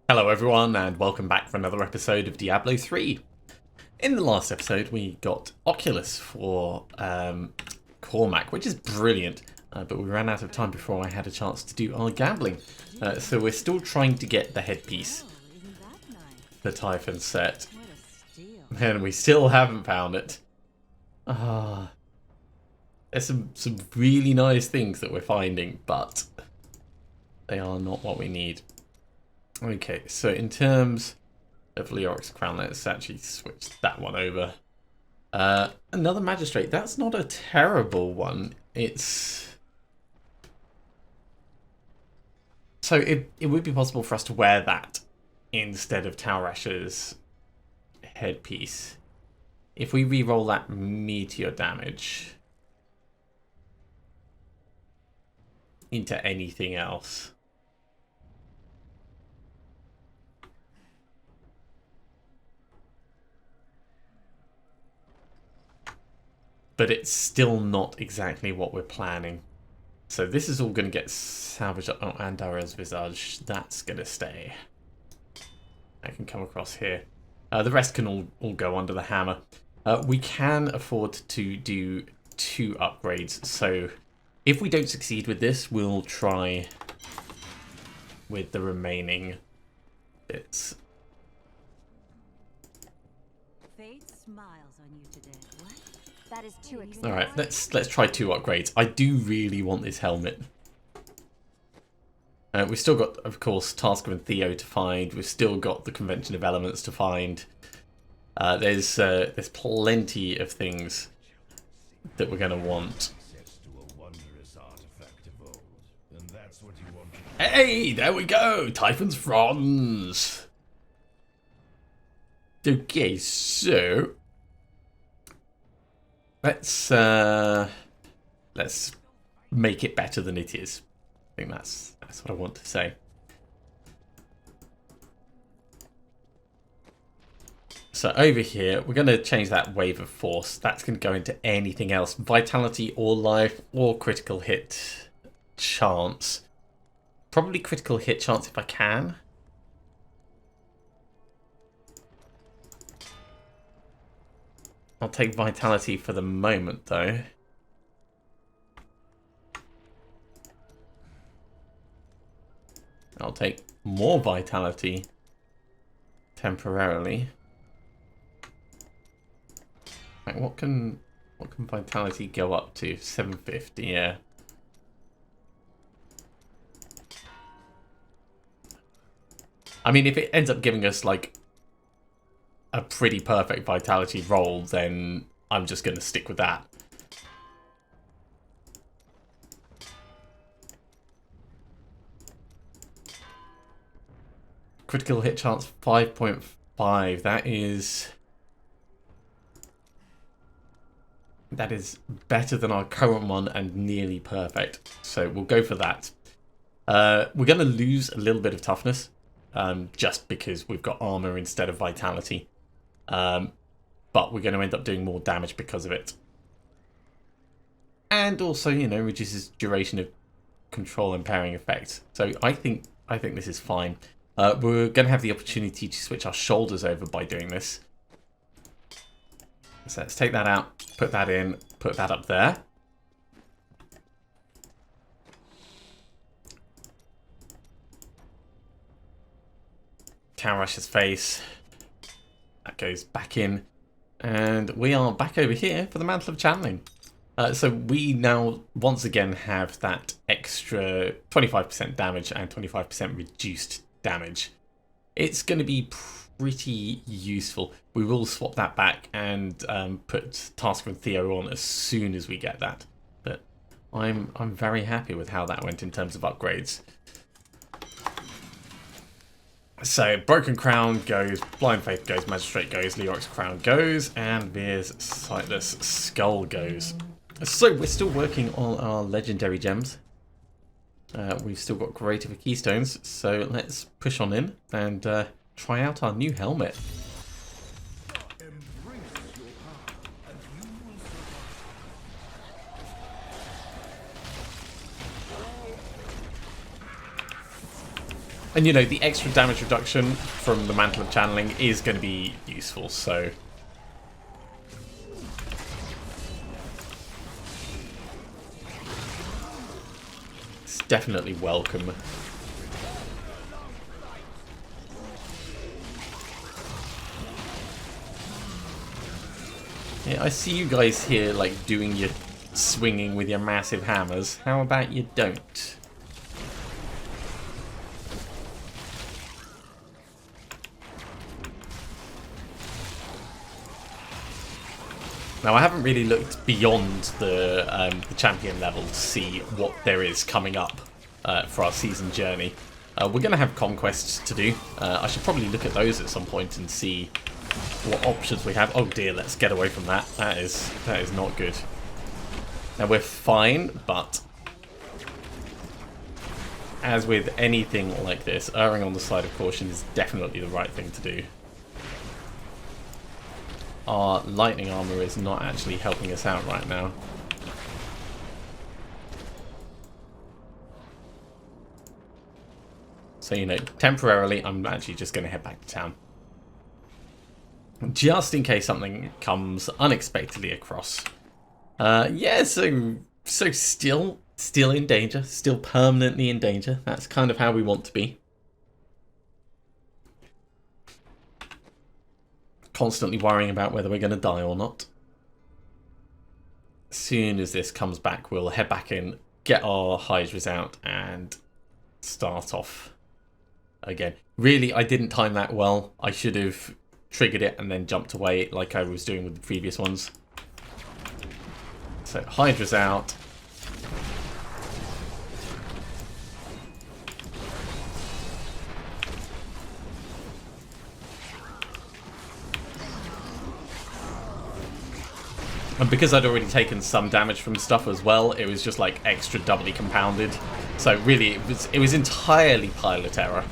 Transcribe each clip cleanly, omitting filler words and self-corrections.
Hello everyone and welcome back for another episode of Diablo 3. In the last episode we got Oculus for Cormac, which is brilliant, but we ran out of time before I had a chance to do our gambling. So we're still trying to get the headpiece, the Typhon set, and we still haven't found it. There's some really nice things that we're finding, but they are not what we need. Okay, so in terms of Leoric's crown, let's actually switch that one over. Another magistrate, that's not a terrible one. It's... So it would be possible for us to wear that instead of Taurash's headpiece. If we re-roll that meteor damage into anything else... But it's still not exactly what we're planning. So this is all going to get salvaged up. Oh, and Dara's Visage, that's going to stay. I can come across here. The rest can all go under the hammer. We can afford to do 2 upgrades. So if we don't succeed with this, we'll try with the remaining bits. Fate smiles on you today. What? That is too expensive. All right, let's try 2 upgrades. I do really want this helmet. We've still got, of course, Tasker and Theo to find. We've still got the Convention of Elements to find. There's plenty of things that we're going to want. Hey, there we go! Typhon's Fronds! Okay, so... Let's make it better than it is. I think that's what I want to say. So over here, we're going to change that wave of force. That's going to go into anything else. Vitality or life or critical hit chance. Probably critical hit chance if I can. I'll take vitality for the moment, though. I'll take more vitality temporarily. Like, what can vitality go up to? 750, yeah. I mean, if it ends up giving us like a pretty perfect vitality roll, then I'm just going to stick with that. Critical hit chance 5.5. That is better than our current one and nearly perfect. So we'll go for that. We're going to lose a little bit of toughness just because we've got armor instead of vitality. But we're going to end up doing more damage because of it. And also, you know, reduces duration of control and pairing effect. So I think this is fine. We're going to have the opportunity to switch our shoulders over by doing this. So let's take that out, put that in, put that up there. Taurash's face. That goes back in. And we are back over here for the Mantle of Channeling. So we now, once again, have that extra 25% damage and 25% reduced damage. It's going to be pretty useful. We will swap that back and put Tasker and Theo on as soon as we get that. But I'm very happy with how that went in terms of upgrades. So, Broken Crown goes, Blind Faith goes, Magistrate goes, Leoric's Crown goes, and Veer's Sightless Skull goes. So, we're still working on our Legendary Gems. We've still got Greater for Keystones, so let's push on in and try out our new helmet. And you know, the extra damage reduction from the Mantle of Channeling is going to be useful, so... it's definitely welcome. Yeah, I see you guys here, like, doing your swinging with your massive hammers. How about you don't? Now, I haven't really looked beyond the champion level to see what there is coming up for our season journey. We're going to have conquests to do. I should probably look at those at some point and see what options we have. Oh dear, let's get away from that. That is not good. Now, we're fine, but as with anything like this, erring on the side of caution is definitely the right thing to do. Our lightning armor is not actually helping us out right now. So, you know, temporarily, I'm actually just going to head back to town. Just in case something comes unexpectedly across. Yeah, so still in danger. Still permanently in danger. That's kind of how we want to be. Constantly worrying about whether we're going to die or not. As soon as this comes back, we'll head back in, get our Hydras out, and start off again. Really, I didn't time that well. I should have triggered it and then jumped away like I was doing with the previous ones. So, Hydra's out. And because I'd already taken some damage from stuff as well, it was just like extra doubly compounded. So really, it was entirely pilot error.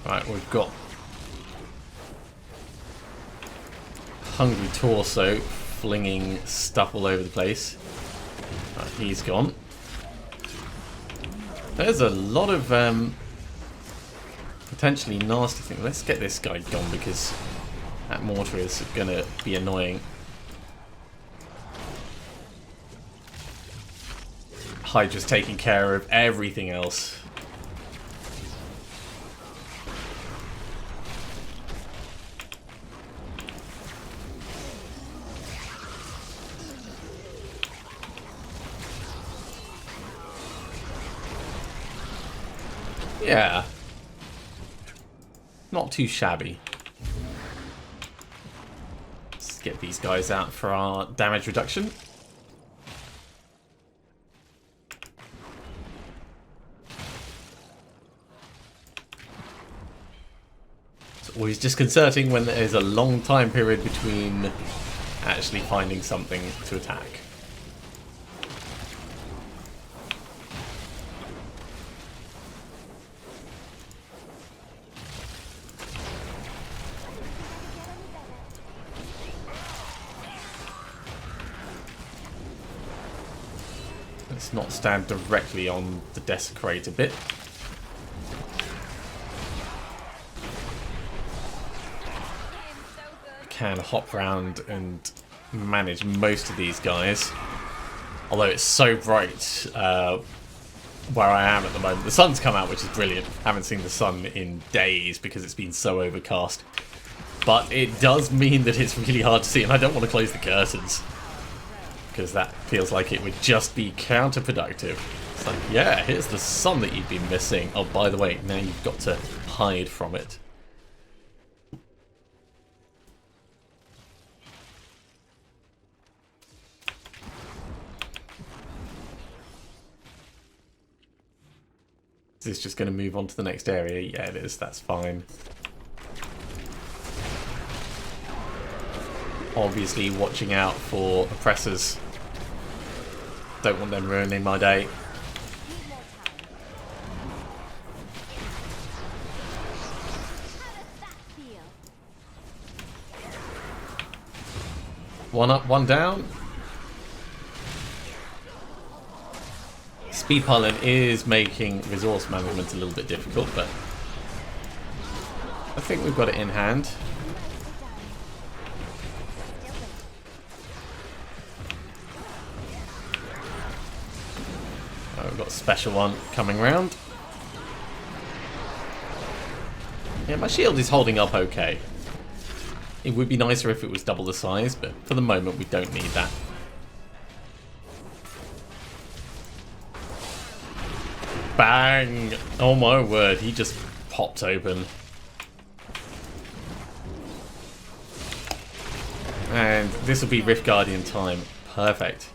Right, we've got Hungry Torso flinging stuff all over the place. Right, he's gone. There's a lot of potentially nasty things. Let's get this guy gone because that mortar is going to be annoying. Hydra's taking care of everything else. Yeah. Not too shabby. Let's get these guys out for our damage reduction. It's always disconcerting when there's a long time period between actually finding something to attack. Let's not stand directly on the desecrator bit. Can hop around and manage most of these guys. Although it's so bright where I am at the moment. The sun's come out, which is brilliant. Haven't seen the sun in days because it's been so overcast. But it does mean that it's really hard to see, and I don't want to close the curtains. Because that feels like it would just be counterproductive. It's like, yeah, here's the sun that you've been missing. Oh, by the way, now you've got to hide from it. Is this just going to move on to the next area? Yeah, it is. That's fine. Obviously, watching out for oppressors. Don't want them ruining my day. One up, one down. Speed piling is making resource management a little bit difficult, but I think we've got it in hand. Oh, we've got a special one coming round. Yeah, my shield is holding up okay. It would be nicer if it was double the size, but for the moment we don't need that. Bang! Oh my word, he just popped open. And this will be Rift Guardian time. Perfect.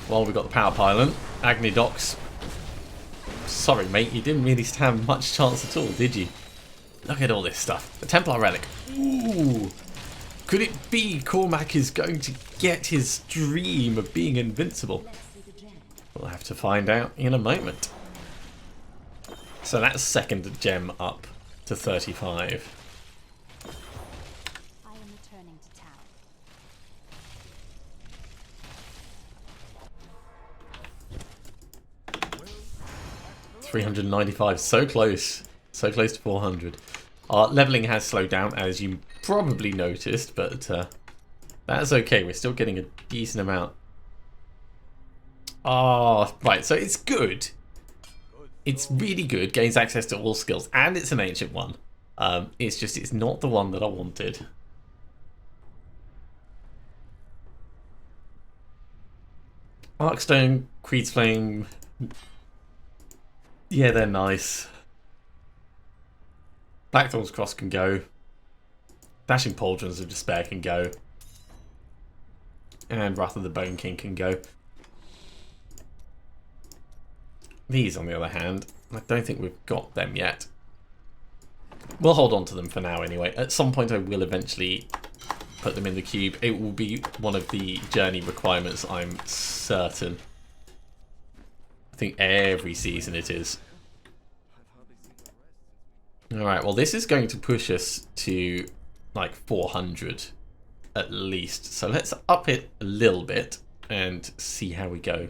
Well, we've got the power pylon. Agni Docks. Sorry, mate, you didn't really stand much chance at all, did you? Look at all this stuff. The Templar Relic. Ooh! Could it be Cormac is going to get his dream of being invincible? We'll have to find out in a moment. So that's second gem up to 35. I am returning to town. 395, so close to 400. Our leveling has slowed down, as you probably noticed, but that's okay. We're still getting a decent amount. Ah, right. So it's good. It's really good. Gains access to all skills, and it's an ancient one. It's just it's not the one that I wanted. Arkstone, Creed's Flame. Yeah, they're nice. Blackthorn's Cross can go. Dashing Pauldrons of Despair can go. And Wrath of the Bone King can go. These, on the other hand, I don't think we've got them yet. We'll hold on to them for now anyway. At some point I will eventually put them in the cube. It will be one of the journey requirements, I'm certain. I think every season it is. Alright, well this is going to push us to like 400 at least. So let's up it a little bit and see how we go.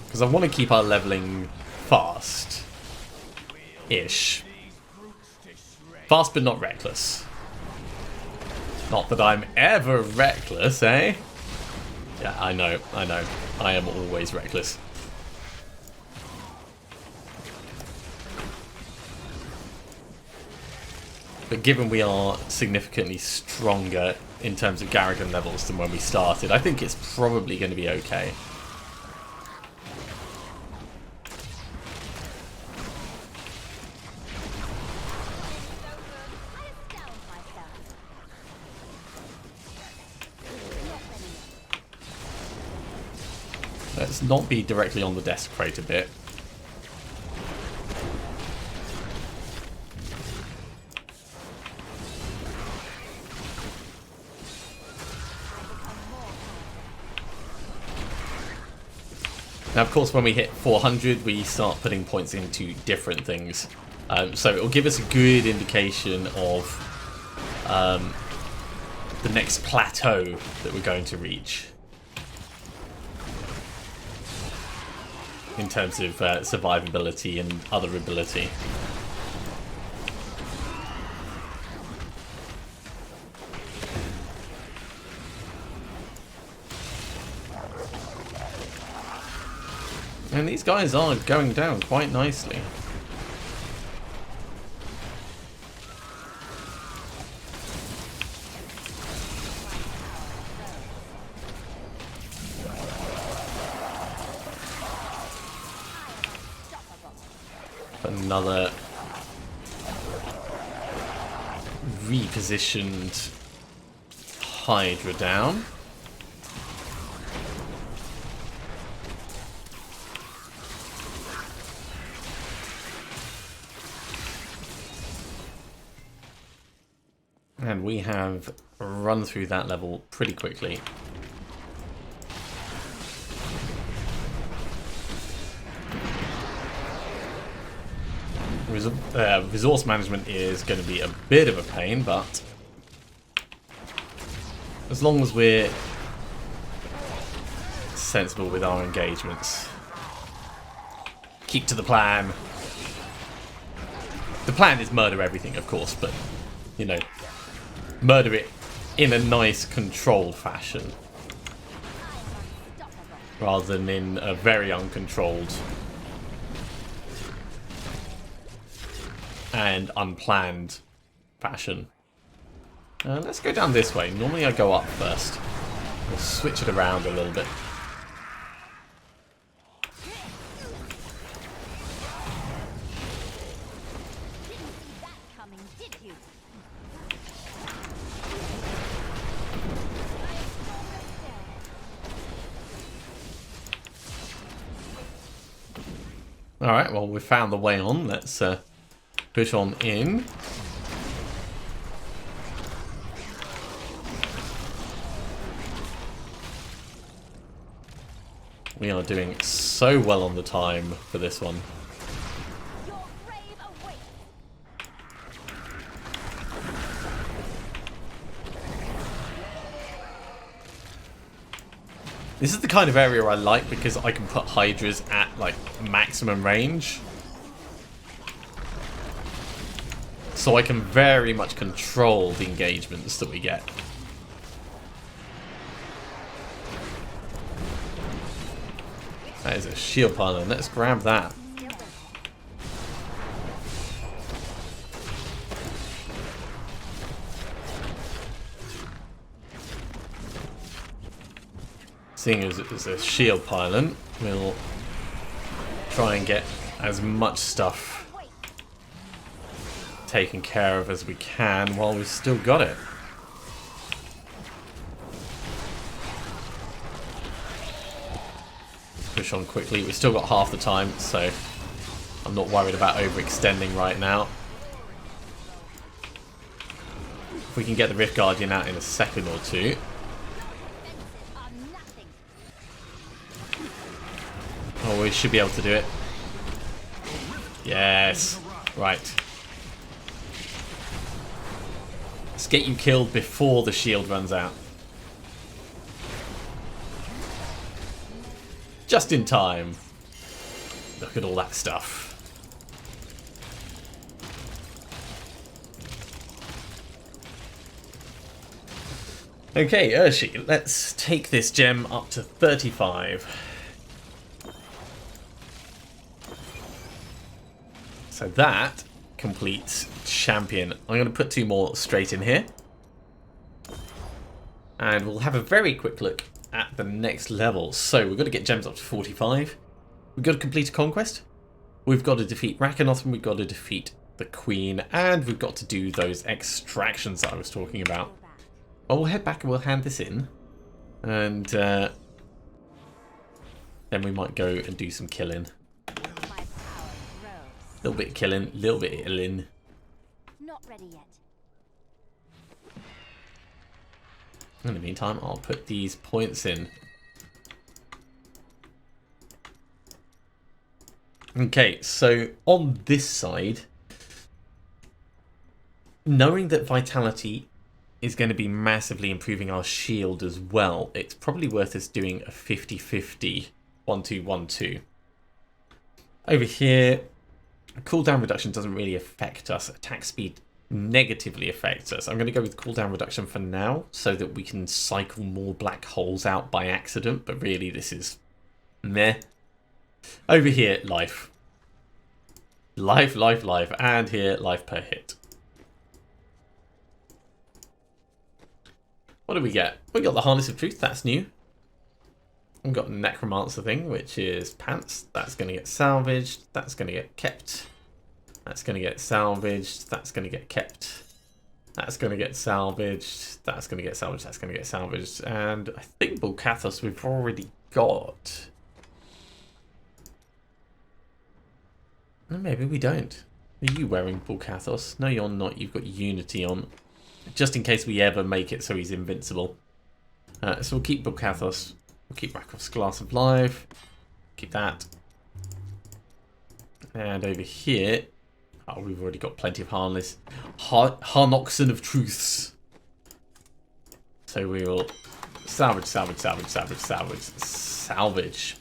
Because I want to keep our leveling fast-ish. Fast but not reckless. Not that I'm ever reckless, eh? Yeah, I know. I am always reckless. But given we are significantly stronger in terms of Garrigan levels than when we started, I think it's probably going to be okay. Let's not be directly on the Desecrator bit. Now, of course, when we hit 400, we start putting points into different things. So it will give us a good indication of the next plateau that we're going to reach. In terms of survivability and other ability. And these guys are going down quite nicely. Another repositioned Hydra down. And we have run through that level pretty quickly. Resource management is going to be a bit of a pain, but as long as we're sensible with our engagements. Keep to the plan. The plan is murder everything, of course, but, you know, murder it in a nice, controlled fashion. Rather than in a very uncontrolled and unplanned fashion. Let's go down this way. Normally I go up first. We'll switch it around a little bit. Alright, well, we've found the way on. Let's push on in. We are doing so well on the time for this one. This is the kind of area I like because I can put Hydras at like maximum range. So I can very much control the engagements that we get. That is a shield pylon. Let's grab that. Seeing as it's a shield pylon, we'll try and get as much stuff taken care of as we can while we've still got it. Push on quickly. We've still got half the time, so I'm not worried about overextending right now. If we can get the Rift Guardian out in a second or two. Oh, we should be able to do it. Yes. Right. Let's get you killed before the shield runs out. Just in time. Look at all that stuff. Okay, Urshi, let's take this gem up to 35. So that completes champion. I'm going to put 2 more straight in here. And we'll have a very quick look at the next level. So we've got to get gems up to 45. We've got to complete a conquest. We've got to defeat Rakanoth, and we've got to defeat the Queen. And we've got to do those extractions that I was talking about. Well, we'll head back and we'll hand this in. And then we might go and do some killing. A little bit of killing, a little bit of healing. Not ready yet. In the meantime, I'll put these points in. Okay, so on this side, knowing that Vitality is going to be massively improving our shield as well, it's probably worth us doing a 50-50 1-2-1-2. Over here, cooldown reduction doesn't really affect us. Attack speed negatively affects us. I'm going to go with cooldown reduction for now so that we can cycle more black holes out by accident, but really this is meh. Over here, life. Life, life, life. And here, life per hit. What do we get? We got the Harness of Truth. That's new. We've got Necromancer thing, which is pants. That's going to get salvaged. That's going to get kept. That's going to get salvaged. That's going to get kept. That's going to get salvaged. That's going to get salvaged. That's going to get salvaged. And I think Bulkathos we've already got. No, maybe we don't. Are you wearing Bulkathos? No, you're not. You've got Unity on. Just in case we ever make it so he's invincible. So we'll keep Bulkathos. We'll keep Rakov's Glass of Life. Keep that. And over here, Oh, we've already got plenty of harness. Harnoxen of truths. So we will salvage, salvage, salvage, salvage, salvage, salvage.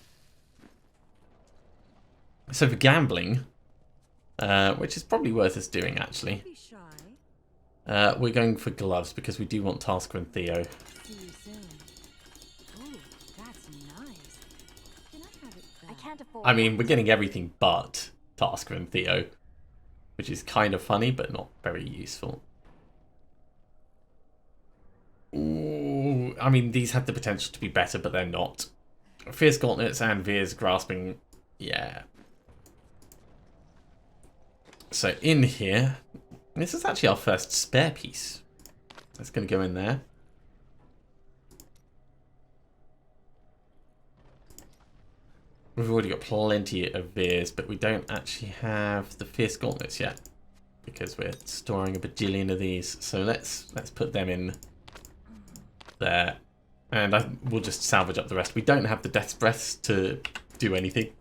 So for gambling, which is probably worth us doing actually, we're going for gloves because we do want Tasker and Theo. See you soon. Ooh, that's nice. Can I have it back? I can't afford. I mean, we're getting everything but Tasker and Theo, which is kind of funny but not very useful. Ooh, I mean, these have the potential to be better, but they're not. Fierce Gauntlets and Veer's Grasping, yeah. So in here, this is actually our first spare piece. That's going to go in there. We've already got plenty of Veers, but we don't actually have the Fierce Gauntlets yet because we're storing a bajillion of these. So let's put them in there, and we'll just salvage up the rest. We don't have the Death's Breaths to do anything,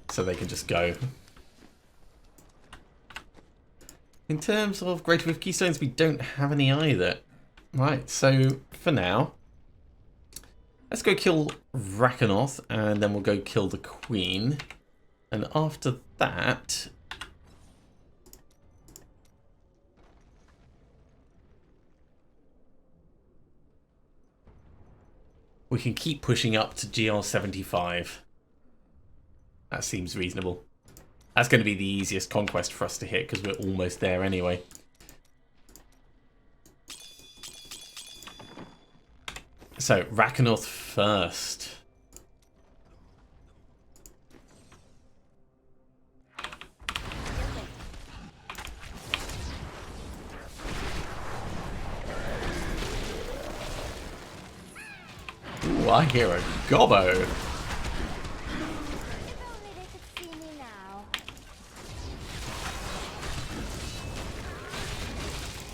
so they can just go. In terms of Greater With Keystones, we don't have any either. Right, so for now, let's go kill Rakanoth, and then we'll go kill the Queen. And after that, we can keep pushing up to GR75. That seems reasonable. That's going to be the easiest conquest for us to hit because we're almost there anyway. So, Rakanoth first. Ooh, I hear a gobbo.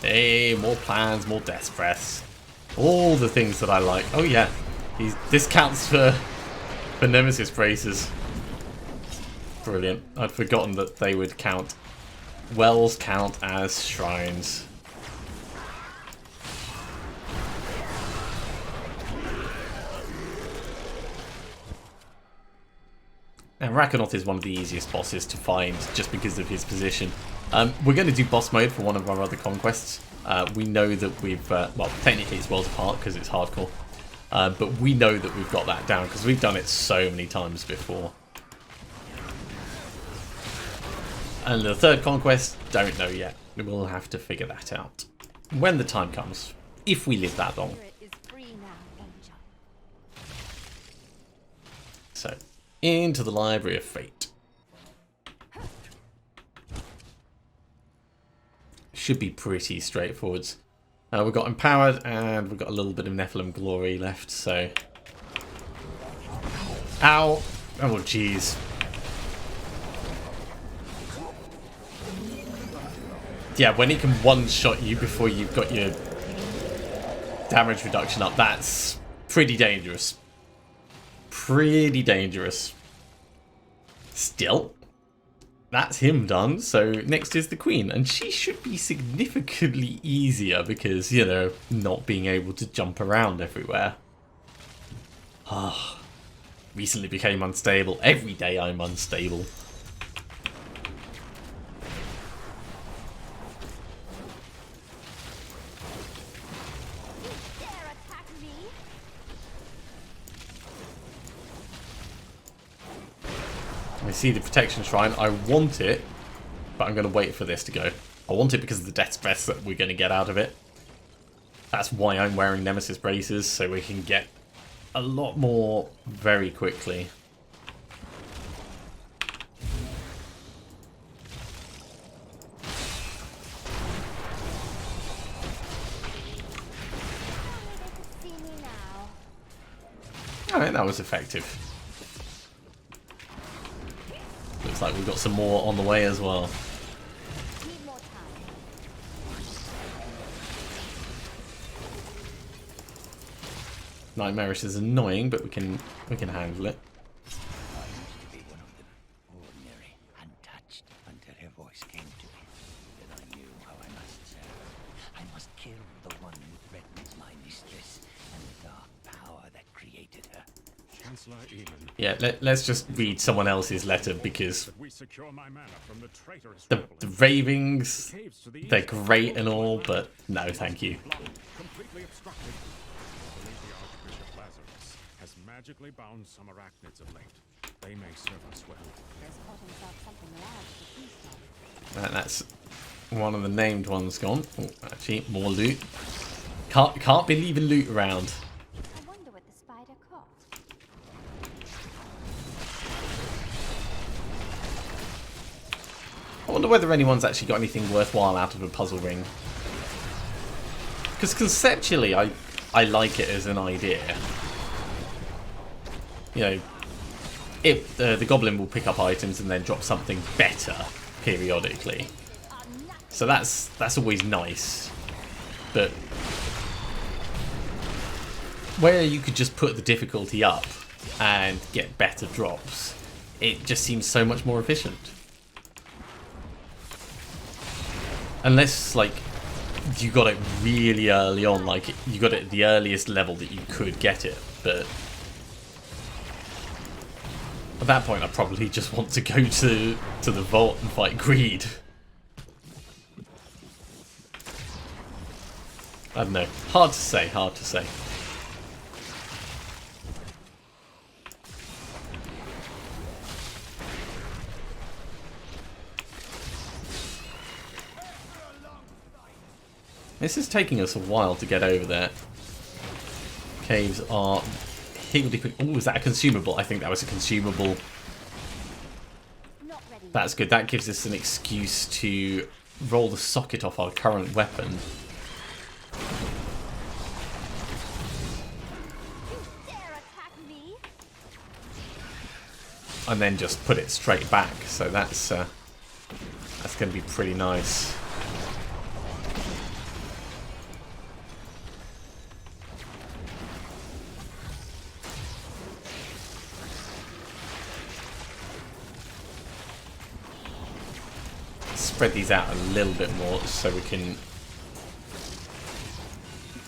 Hey, more plans, more Death's Breaths. All the things that I like. Oh yeah, these discounts for Nemesis braces. Brilliant. I'd forgotten that they would count. Wells count as shrines. Now Rakanoth is one of the easiest bosses to find just because of his position. We're going to do boss mode for one of our other conquests. We know that we've, well, technically it's Worlds Apart because it's hardcore, but we know that we've got that down because we've done it so many times before. And the third conquest, don't know yet. We'll have to figure that out when the time comes, if we live that long. So, into the Library of Fate. Should be pretty straightforward. We've got Empowered and we've got a little bit of Nephilim Glory left, so... Ow! Oh, jeez. Yeah, when it can one-shot you before you've got your damage reduction up, that's pretty dangerous. Pretty dangerous. Still, that's him done, so next is the Queen, and she should be significantly easier because, you know, not being able to jump around everywhere. Ah, recently became unstable. Every day I'm unstable. I see the Protection Shrine. I want it, but I'm going to wait for this to go. I want it because of the Death's Breath that we're going to get out of it. That's why I'm wearing Nemesis braces, so we can get a lot more very quickly. Alright, that was effective. Looks like we've got some more on the way as well. Nightmarish is annoying, but we can handle it. Chancellor Eamon. Yeah, let's just read someone else's letter because That we secure my mana from the traitorous the rebels. ravings, Caves to the they're east great and all, but no, thank you. completely obstructed. I believe the Archbishop Lazarus has magically bound some arachnids of late. They may serve us well. There's caught himself something large to feast on. That's one of the named ones gone. Oh, actually, more loot. Can't be leaving loot around. I wonder what the spider caught. I wonder whether anyone's actually got anything worthwhile out of a puzzle ring. Because conceptually, I like it as an idea. You know, if the goblin will pick up items and then drop something better periodically. So that's always nice. But where you could just put the difficulty up and get better drops, it just seems so much more efficient. Unless, like, you got it really early on, like, you got it at the earliest level that you could get it, but at that point I probably just want to go to the vault and fight greed. I don't know. Hard to say, hard to say. This is taking us a while to get over there. Caves are higgledy-piggledy. Oh, is that a consumable? I think that was a consumable. Not ready. That's good. That gives us an excuse to roll the socket off our current weapon. You dare attack me? And then just put it straight back. So that's going to be pretty nice. Spread these out a little bit more so we can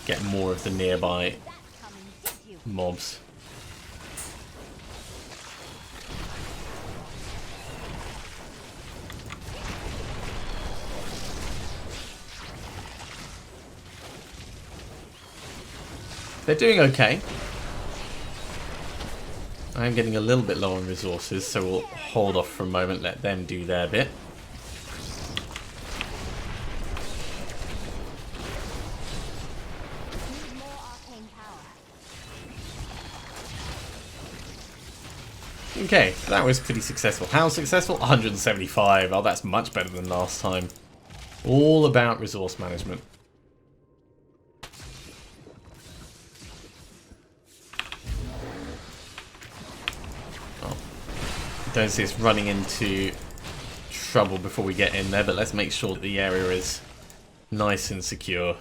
get more of the nearby That come and get you. mobs. They're doing okay. I'm getting a little bit low on resources, so we'll hold off for a moment, let them do their bit. Need more arcane power. Okay, that was pretty successful. How successful? 175. Oh, that's much better than last time. All about resource management. Oh, don't see us running into trouble before we get in there, but let's make sure that the area is nice and secure.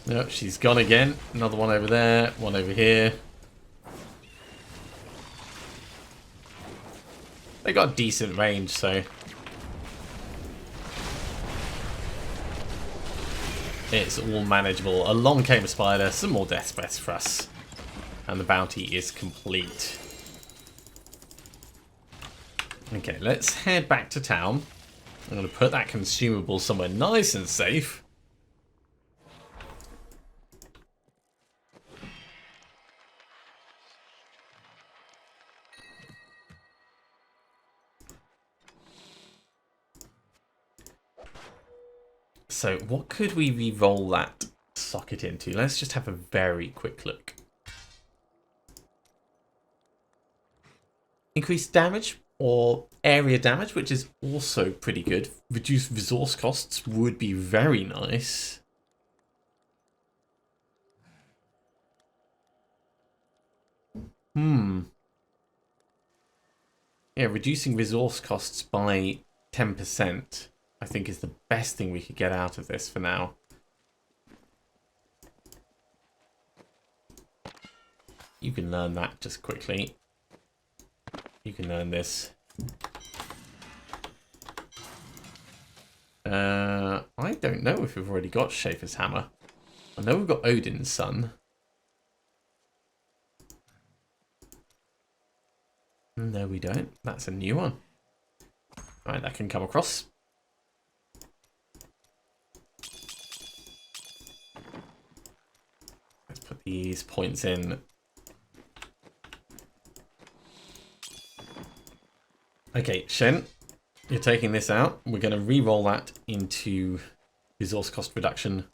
Nope, she's gone again. Another one over there, one over here. They got decent range, so it's all manageable. Along came a spider, some more death breaths for us, and the bounty is complete. Okay, let's head back to town. I'm going to put that consumable somewhere nice and safe. So what could we re-roll that socket into? Let's just have a very quick look. Increased damage or area damage, which is also pretty good. Reduced resource costs would be very nice. Yeah, reducing resource costs by 10%. I think is the best thing we could get out of this for now. You can learn that just quickly. You can learn this. I don't know if we've already got Schaefer's Hammer. I know we've got Odin's Son. No, we don't. That's a new one. Right, that can come across. Let's put these points in. Okay, Shen, you're taking this out. We're going to re-roll that into resource cost reduction.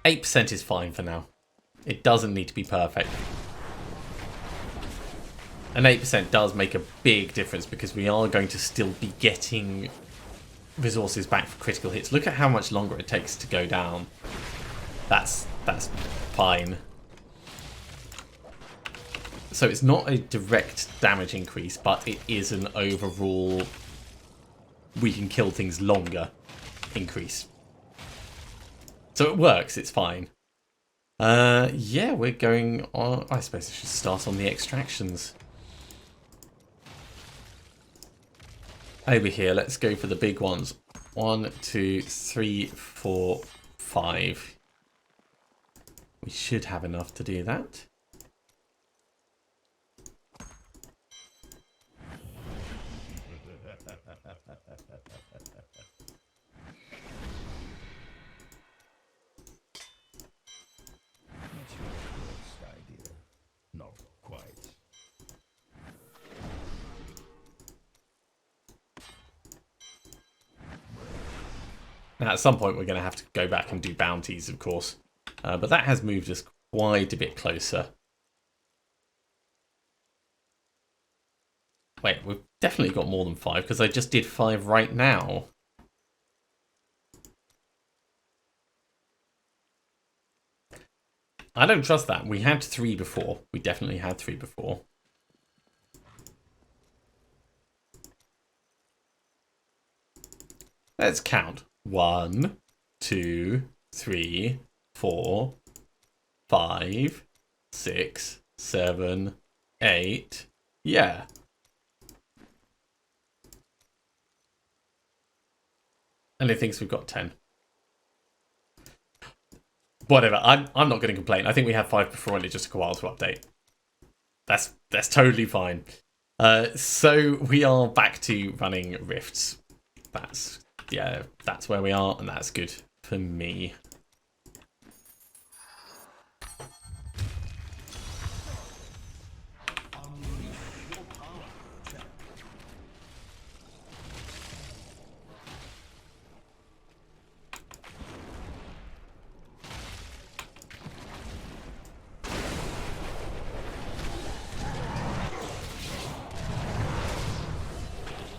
8% is fine for now. It doesn't need to be perfect. And 8% does make a big difference because we are going to still be getting resources back for critical hits. Look at how much longer it takes to go down. That's fine. So it's not a direct damage increase, but it is an overall we can kill things longer increase. So it works, it's fine. Yeah, we're going on. I suppose I should start on the extractions. Over here, let's go for the big ones. 1, 2, 3, 4, 5. We should have enough to do that. Now, at some point, we're going to have to go back and do bounties, of course. But that has moved us quite a bit closer. Wait, we've definitely got more than 5, because I just did 5 right now. I don't trust that. We had 3 before. We definitely had 3 before. Let's count. 1, 2, 3, 4, 5, 6, 7, 8. Yeah. And it thinks we've got 10. Whatever. I'm not going to complain. I think we had 5 before and it just took a while to update. That's totally fine. So we are back to running rifts. That's where we are, and that's good for me.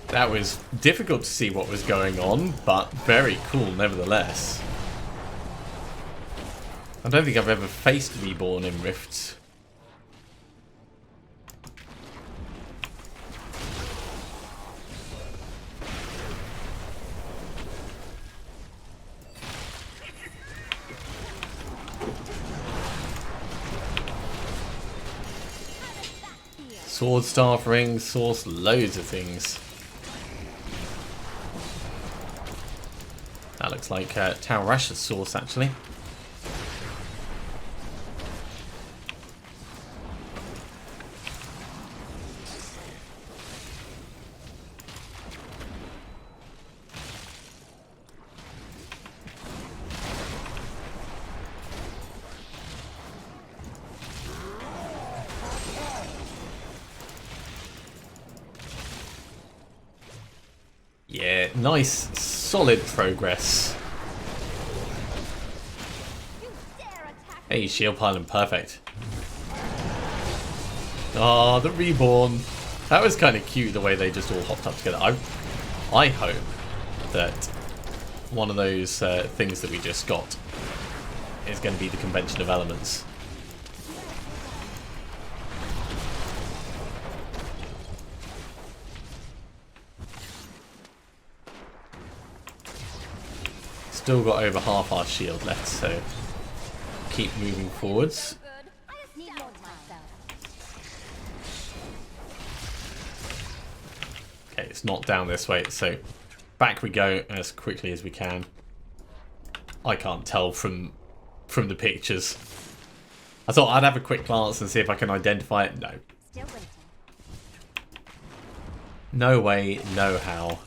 That was difficult to see what was going on, but very cool nevertheless. I don't think I've ever faced Reborn in Rifts. Sword Staff Ring, source loads of things. That looks like Tau Rasha's source, actually. Yeah, nice, solid progress. Hey, shield pylon, perfect. Oh, the Reborn. That was kind of cute, the way they just all hopped up together. I hope that one of those things that we just got is going to be the Convention of Elements. Still got over half our shield left, so keep moving forwards. Good. I just need more myself. Okay, it's not down this way, so back we go as quickly as we can. I can't tell from the pictures. I thought I'd have a quick glance and see if I can identify it. No. Still waiting. No way, no how.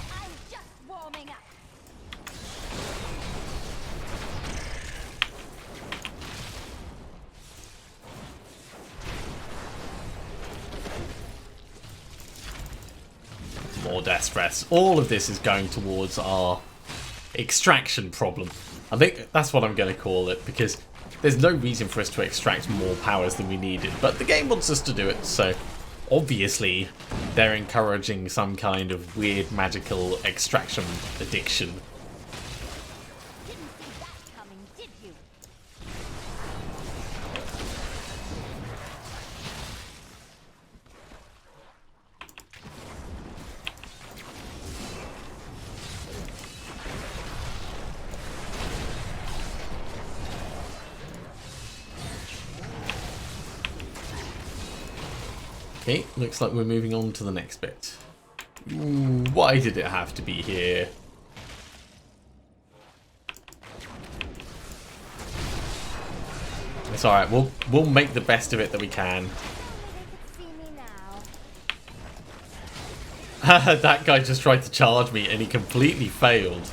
I'm just warming up. More death stress. All of this is going towards our extraction problem. I think that's what I'm going to call it, because there's no reason for us to extract more powers than we needed, but the game wants us to do it, so obviously they're encouraging some kind of weird magical extraction addiction. Didn't see that coming, did you? Okay, looks like we're moving on to the next bit. Ooh, why did it have to be here? It's alright, we'll make the best of it that we can. Only they could see me now. That guy just tried to charge me and he completely failed.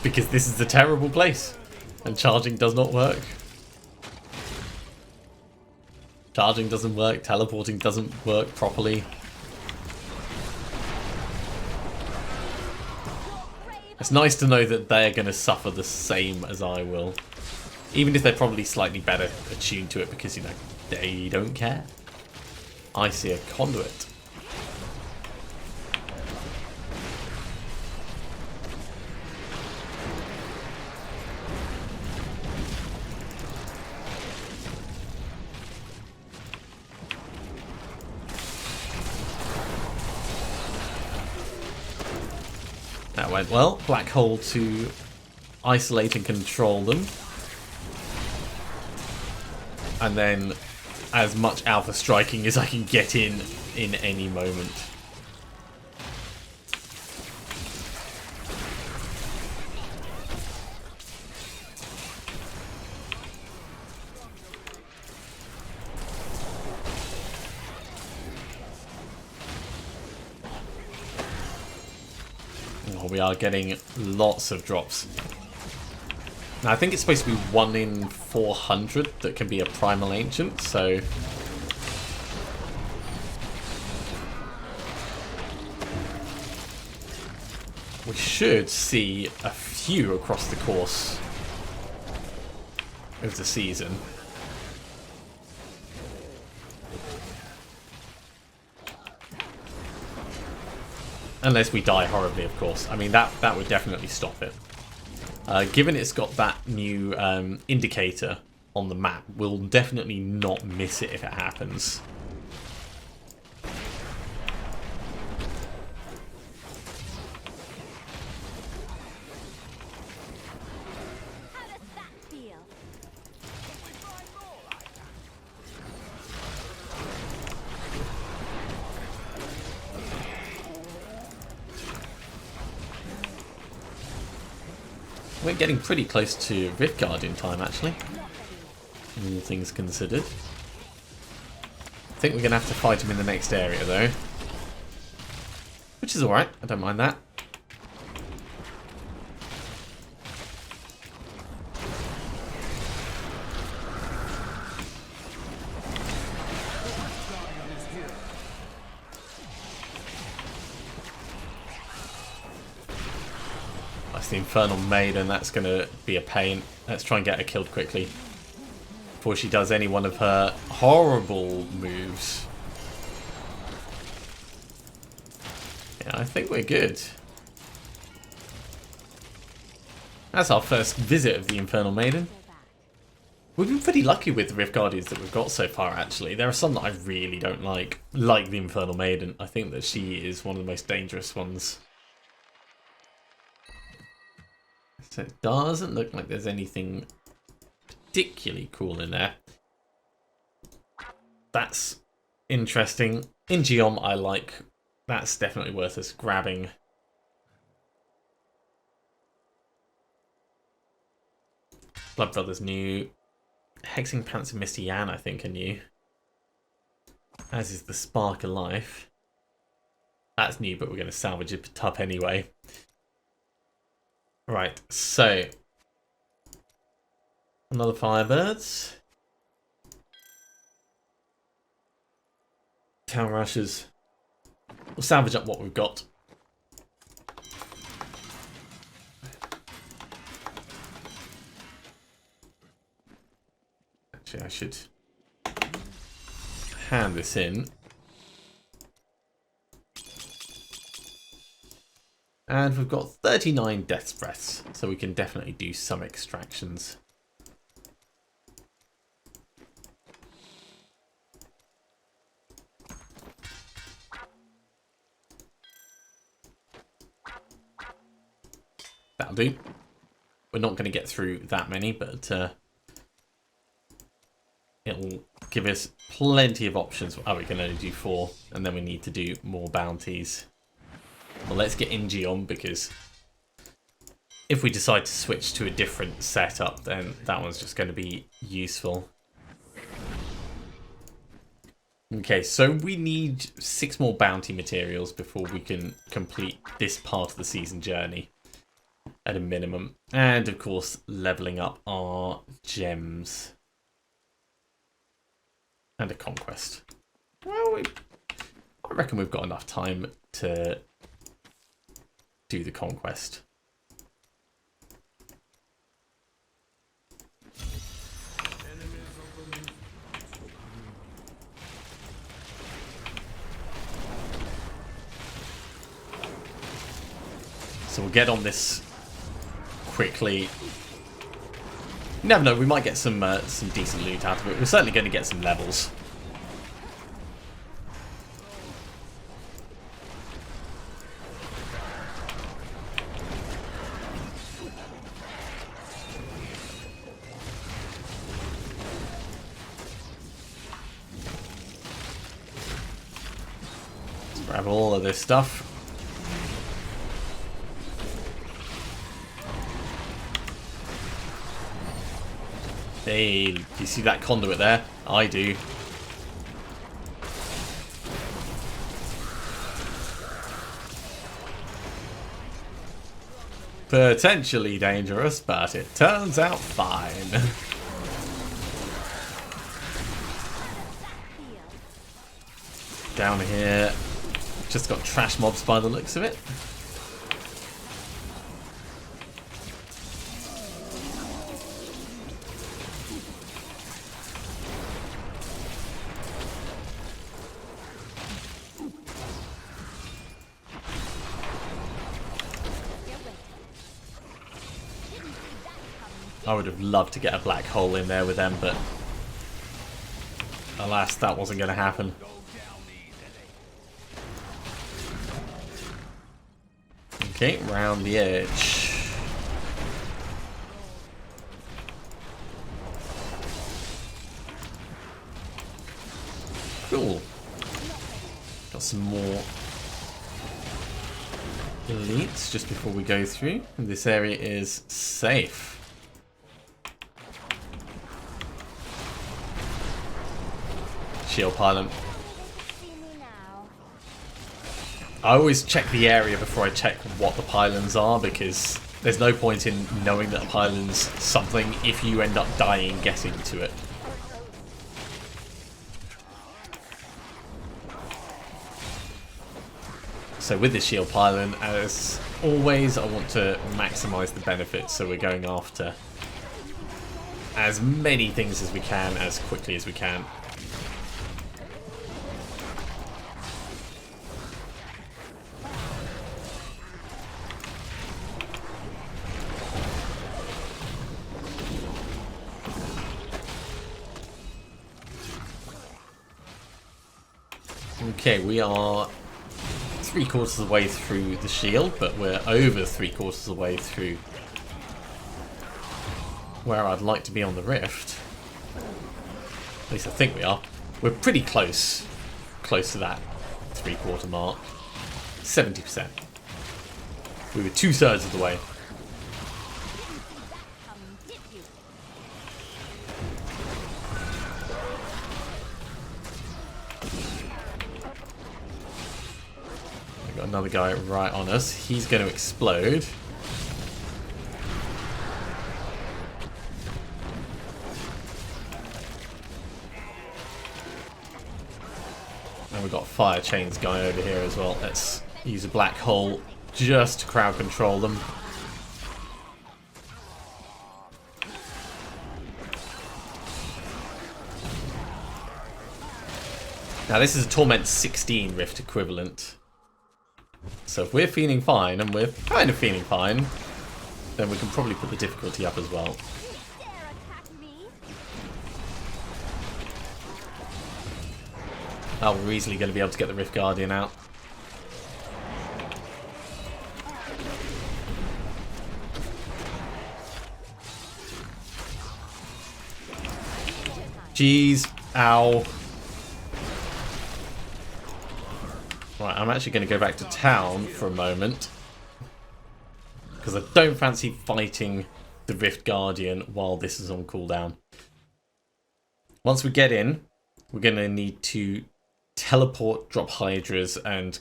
Because this is a terrible place. And charging does not work. Charging doesn't work, teleporting doesn't work properly. It's nice to know that they're going to suffer the same as I will. Even if they're probably slightly better attuned to it because, you know, they don't care. I see a conduit. That went well. Black hole to isolate and control them. And then as much alpha striking as I can get in any moment. We are getting lots of drops. Now I think it's supposed to be 1 in 400 that can be a primal ancient, so we should see a few across the course of the season. Unless we die horribly, of course. I mean, that would definitely stop it. Given it's got that new indicator on the map, we'll definitely not miss it if it happens. How does that feel? We're getting pretty close to Rift Guardian time, actually. All things considered. I think we're going to have to fight him in the next area, though. Which is alright, I don't mind that. That's the Infernal Maiden, that's going to be a pain. Let's try and get her killed quickly before she does any one of her horrible moves. Yeah, I think we're good. That's our first visit of the Infernal Maiden. We've been pretty lucky with the Rift Guardians that we've got so far, actually. There are some that I really don't like the Infernal Maiden. I think that she is one of the most dangerous ones. So it doesn't look like there's anything particularly cool in there. That's interesting. In Geom, I like. That's definitely worth us grabbing. Blood Brothers new. Hexing Pants and Misty Yan, I think, are new. As is the Spark of Life. That's new, but we're going to salvage it up anyway. Right, so. Another Firebirds. Town Rushes. We'll salvage up what we've got. Actually, I should hand this in. And we've got 39 Death's Breaths, so we can definitely do some extractions. That'll do. We're not going to get through that many, but it'll give us plenty of options. Oh, we can only do 4, and then we need to do more bounties. Well, let's get Ingi on, because if we decide to switch to a different setup, then that one's just going to be useful. Okay, so we need 6 more bounty materials before we can complete this part of the season journey. At a minimum. And of course, leveling up our gems. And a conquest. Well, I reckon we've got enough time to do the conquest. So we'll get on this quickly. You never know, we might get some decent loot out of it. We're certainly going to get some levels. Let's grab all of this stuff. Hey, do you see that conduit there? I do. Potentially dangerous, but it turns out fine. Down here, just got trash mobs by the looks of it. I would have loved to get a black hole in there with them, but alas, that wasn't going to happen. Okay, round the edge. Cool. Got some more elites just before we go through. This area is safe. Shield pylon. I always check the area before I check what the pylons are, because there's no point in knowing that a pylon's something if you end up dying getting to it. So with this shield pylon, as always, I want to maximize the benefits, so we're going after as many things as we can, as quickly as we can. Okay, we are 3/4 of the way through the shield, but we're over 3/4 of the way through where I'd like to be on the rift. At least I think we are. We're pretty close. Close to that 3/4 mark. 70%. We were 2/3 of the way. We've got another guy right on us. He's going to explode. And we've got fire chains guy over here as well. Let's use a black hole just to crowd control them. Now this is a Torment 16 Rift equivalent. So if we're feeling fine, and we're kind of feeling fine, then we can probably put the difficulty up as well. Oh, we're easily going to be able to get the Rift Guardian out. Jeez. Ow. Right, I'm actually going to go back to town for a moment. Because I don't fancy fighting the Rift Guardian while this is on cooldown. Once we get in, we're going to need to teleport, drop Hydras, and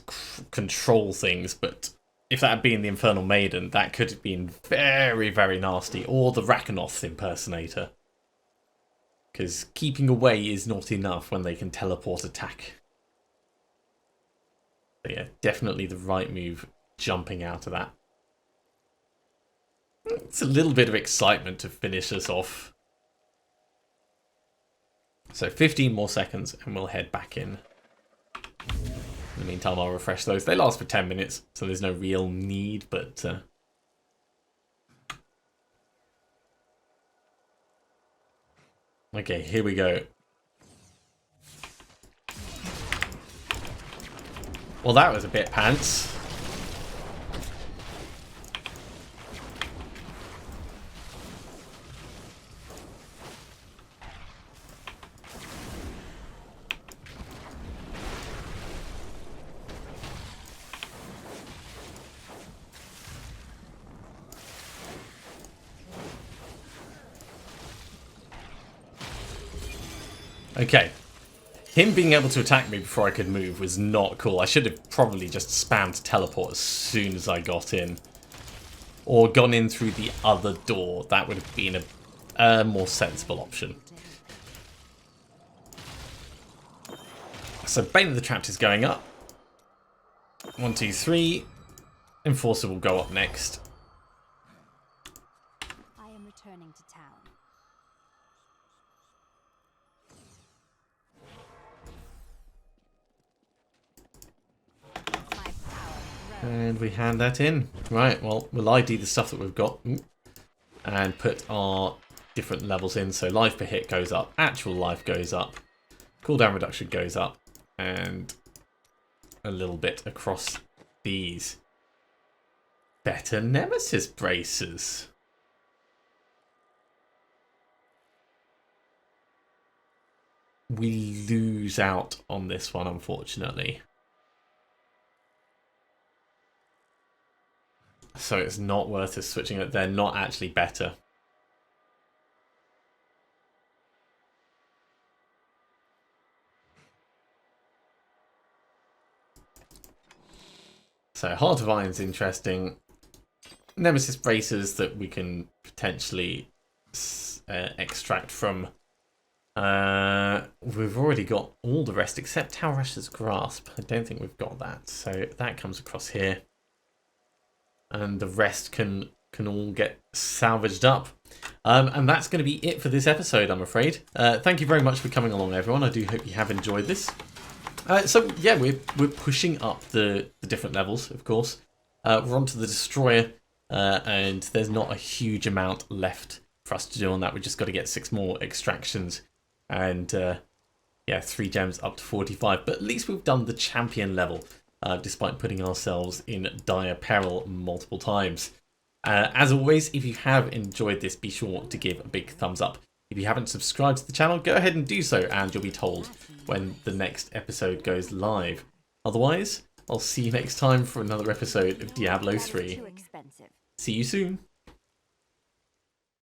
control things. But if that had been the Infernal Maiden, that could have been very, very nasty. Or the Rakanoth impersonator. Because keeping away is not enough when they can teleport attack. But yeah, definitely the right move, jumping out of that. It's a little bit of excitement to finish us off. So 15 more seconds and we'll head back in. In the meantime, I'll refresh those. They last for 10 minutes, so there's no real need, but... Okay, here we go. Well, that was a bit pants. Okay. Him being able to attack me before I could move was not cool. I should have probably just spammed teleport as soon as I got in. Or gone in through the other door. That would have been a more sensible option. So Bane of the Trapped is going up. 1, 2, 3. Enforcer will go up next. I am returning to town. And we hand that in. Right, well, we'll ID the stuff that we've got. And put our different levels in. So life per hit goes up. Actual life goes up. Cooldown reduction goes up. And a little bit across these. Better Nemesis braces. We lose out on this one, unfortunately. So it's not worth us switching it. They're not actually better. So Heart of Iron's interesting. Nemesis bracers that we can potentially extract from. We've already got all the rest except Taurash's Grasp. I don't think we've got that. So that comes across here. And the rest can all get salvaged up. And that's going to be it for this episode, I'm afraid. Thank you very much for coming along, everyone. I do hope you have enjoyed this. So yeah, we're pushing up the different levels, of course. We're onto the Destroyer, and there's not a huge amount left for us to do on that. We've just got to get 6 more extractions, and yeah, 3 gems up to 45. But at least we've done the champion level. Despite putting ourselves in dire peril multiple times. As always, if you have enjoyed this, be sure to give a big thumbs up. If you haven't subscribed to the channel, go ahead and do so, and you'll be told when the next episode goes live. Otherwise, I'll see you next time for another episode of Diablo 3. See you soon.